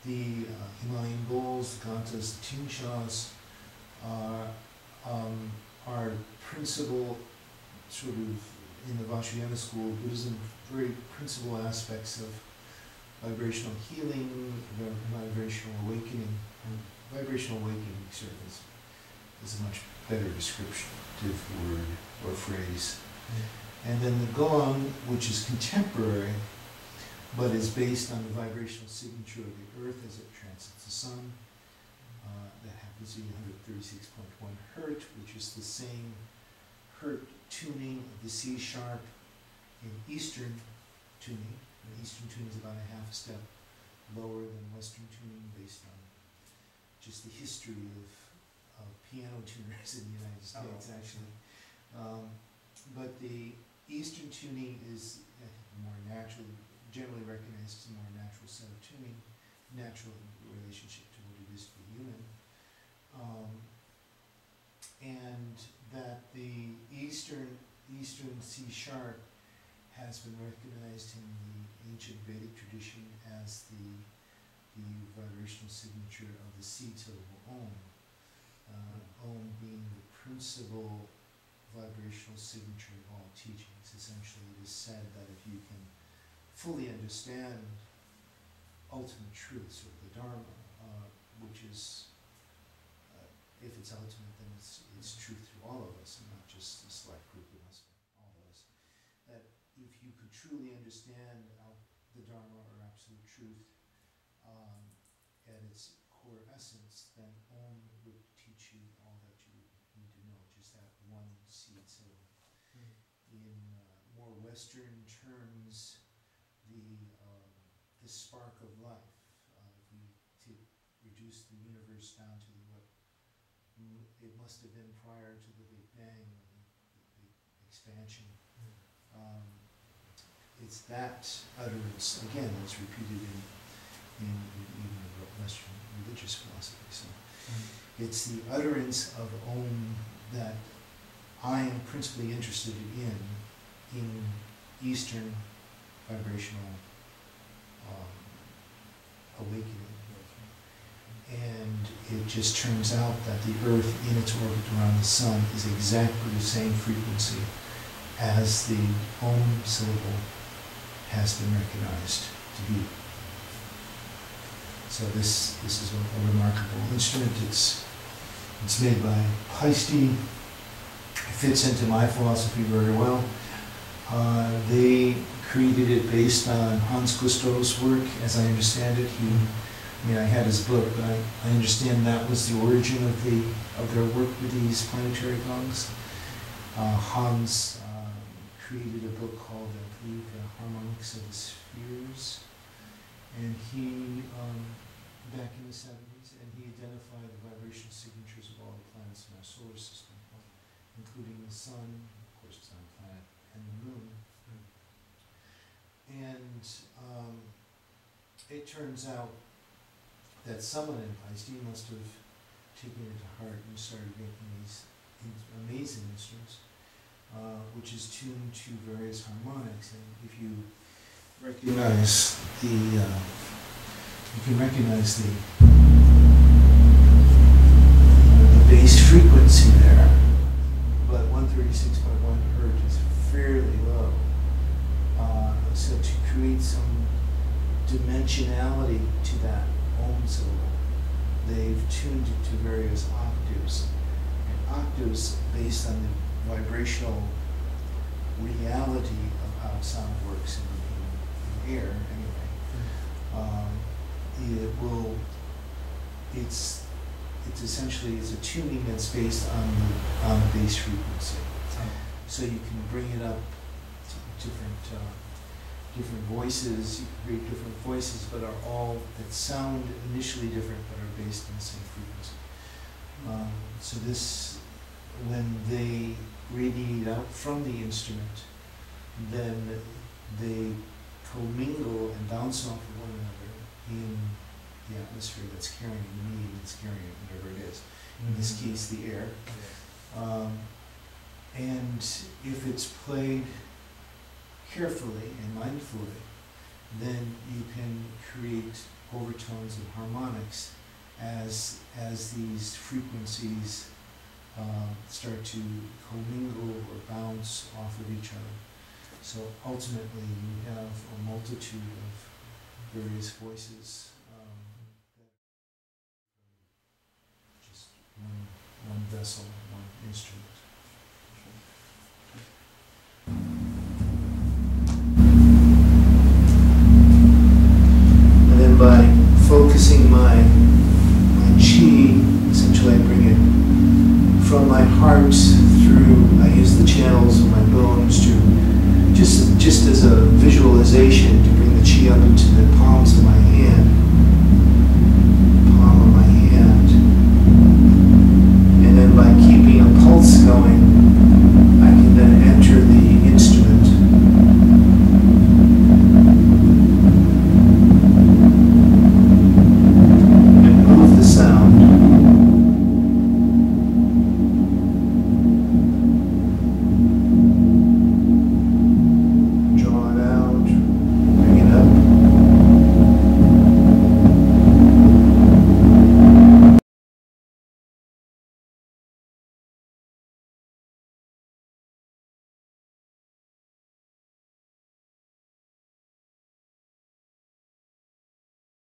the Himalayan bowls, the gantas, the tingshas are principal, sort of, in the Vajrayana school, Buddhism, very principal aspects of vibrational healing, vibrational awakening. And vibrational awakening certainly is a much better descriptive word or phrase. And then the gong, which is contemporary, but is based on the vibrational signature of the earth as it transits the sun. That happens to be 136.1 hertz, which is the same hertz tuning of the C sharp in Eastern tuning. And Eastern tuning is about a half a step lower than Western tuning based on just the history of piano tuners in the United States, actually. But the Eastern tuning is more natural, generally recognized as a more natural set of tuning, natural relationship to what it is to be human. And that the Eastern C sharp has been recognized in the ancient Vedic tradition as the vibrational signature of the C syllable Om. Om being the principal vibrational signature of all teachings. Essentially, it is said that if you can fully understand ultimate truths, or the Dharma, which is, if it's ultimate, then it's truth through all of us, and not just a select group of us, but all of us. That if you could truly understand the Dharma, or absolute truth, at its core essence, then Om would teach you all that you need to know, just that one seed syllable. In more Western terms, the spark of life. If we reduce the universe down to what it must have been prior to the Big Bang, the expansion. It's that utterance, again, that's repeated in even Western religious philosophy. So it's the utterance of Om that I am principally interested in Eastern vibrational awakening. And it just turns out that the Earth in its orbit around the Sun is exactly the same frequency as the Om syllable has been recognized to be. So this is a remarkable instrument. It's made by Paisti. It fits into my philosophy very well. They created it based on Hans Gustav's work, as I understand it. I had his book, but I understand that was the origin of their work with these planetary gongs. Hans created a book called, I believe, Harmonics of the Spheres, and he, back in the 70s, and he identified the vibrational signatures of all the planets in our solar system, including the Sun, of course it's not a planet, and the Moon. And it turns out that someone in Paisti must have taken it to heart and started making these amazing instruments, which is tuned to various harmonics. And if you recognize the bass frequency there, but 136.1 hertz is fairly low. So to create some dimensionality to that Om syllable, they've tuned it to various octaves, and octaves based on the vibrational reality of how sound works in air. Anyway, it's essentially a tuning that's based on the bass frequency, so you can bring it up to different voices. You can create different voices, but are all that sound initially different, but are based on the same frequency. So this, when they radiate out from the instrument, then they commingle and bounce off of one another in the atmosphere that's carrying the medium, that's carrying whatever it is. In this case, the air. And if it's played carefully and mindfully, then you can create overtones and harmonics as these frequencies start to commingle or bounce off of each other. So ultimately, you have a multitude of various voices, just one vessel, one instrument. And then by focusing my chi, essentially I bring it from my heart through, I use the channels of my bones to just as a visualization to bring the chi up into the palms of my hands.